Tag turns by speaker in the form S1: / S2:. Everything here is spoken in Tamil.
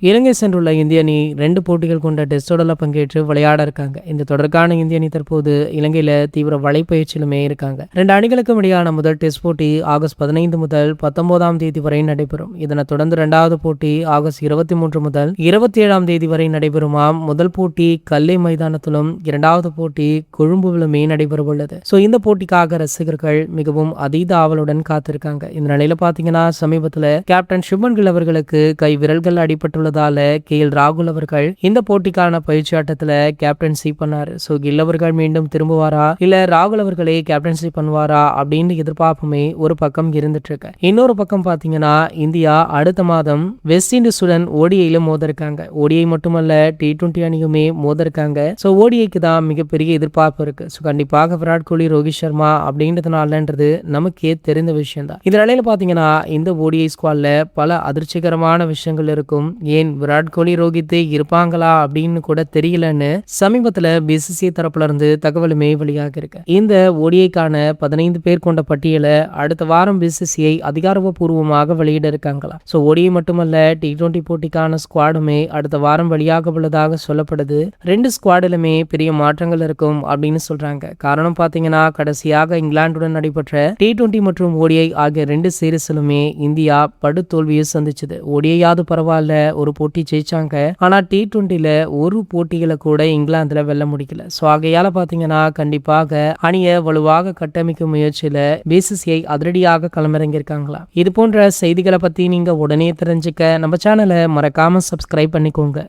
S1: இலங்கை சென்றுள்ள இந்திய அணி 2 போட்டிகள் கொண்ட டெஸ்ட் தொடரில் பங்கேற்று விளையாட இருக்காங்க. இந்த தொடருக்கான இந்திய அணி தற்போது இலங்கையில தீவிர வலைப்பயிற்சியிலுமே இருக்காங்க. 2 அணிகளுக்கும் இடையான முதல் டெஸ்ட் போட்டி ஆகஸ்ட் 15 முதல் 19ஆம் தேதி வரை நடைபெறும். இதனைத் தொடர்ந்து 2வது போட்டி ஆகஸ்ட் 23 முதல் 27ஆம் தேதி வரை நடைபெறுமாம். முதல் போட்டி கல்லை மைதானத்திலும் 2வது போட்டி கொழும்புவிலுமே நடைபெறவுள்ளது. இந்த போட்டிக்காக ரசிகர்கள் மிகவும் அதீத ஆவலுடன் காத்திருக்காங்க. இந்த நிலையில பாத்தீங்கன்னா சமீபத்தில் கேப்டன் சுப்மன் கில் அவர்களுக்கு கை விரல்கள் அடிபட்டுள்ள KL ராகுல் அவர்கள் இந்த போட்டிக்கான பயிற்சி ஆட்டத்துல கேப்டன்சி பண்ணாரு. கில் அவர்கள் மீண்டும் திரும்புவாரா இல்ல ராகுல் அவர்களே கேப்டன்சி பண்ணுவாரா அப்படின்னு எதிர்பார்ப்புமே ஒரு பக்கம் இருந்துட்டு இருக்கு. இன்னொரு பக்கம் பாத்தீங்கன்னா இந்தியா அடுத்த மாதம் வெஸ்ட் இண்டீஸுடன் ஓடிஐல மோதிருக்காங்க. ஓடிஐ மட்டுமல்ல T20 அணியுமே மோதிருக்காங்க. ஓடிஐக்கு தான் மிகப்பெரிய எதிர்பார்ப்பு இருக்கு. கண்டிப்பாக விராட் கோலி ரோஹித் சர்மா அப்படின்றதுனாலன்றது நமக்கே தெரிந்த விஷயம் தான். இந்த நிலையில பாத்தீங்கன்னா இந்த ஓடிஐ ஸ்குவாட்ல பல அதிர்ச்சிகரமான விஷயங்கள் இருக்கும். ஏன் விராட் கோலி ரோஹித்தே இருப்பாங்களா அப்படின்னு கூட தெரியலன்னு சமீபத்துல BCCI தரப்புல இருந்து தகவலுமே வெளியாக இருக்கு. இந்த ஓடிஐக்கான 15 பேர் கொண்ட பட்டியலை அடுத்த வாரம் BCCI அதிகாரப்பூர்வமாக வெளியிட இருக்காங்களா. ஓடிஐ மட்டுமல்ல T20 போட்டிக்கான ஸ்குவாடுமே அடுத்த வாரம் வெளியாக உள்ளதாக சொல்லப்படுது. 2 ஸ்குவாடிலுமே பெரிய மாற்றங்கள் இருக்கும் அப்படின்னு சொல்றாங்க. காரணம் பாத்தீங்கன்னா கடைசியாக இங்கிலாந்துடன் நடைபெற்ற T20 மற்றும் ஓடிஐ ஆகிய 2 சீரீஸிலுமே இந்தியா படு தோல்வியை சந்திச்சது. ஓடிஐயாவது பரவாயில்ல, ஒரு போட்டி ஜெயிச்சாங்க. ஆனா T20ல ஒரு போட்டிகளை கூட இங்கிலாந்துல வெல்ல முடியல. ஆகையால பாத்தீங்கன்னா கண்டிப்பாக அணியை வலுவாக கட்டமைக்கும் முயற்சியில BCCI அதிரடியாக களமிறங்கியிருக்காங்களா. இது போன்ற செய்திகளை பத்தி நீங்க உடனே தெரிஞ்சுக்க நம்ம சேனலை மறக்காம சப்ஸ்கிரைப் பண்ணிக்கோங்க.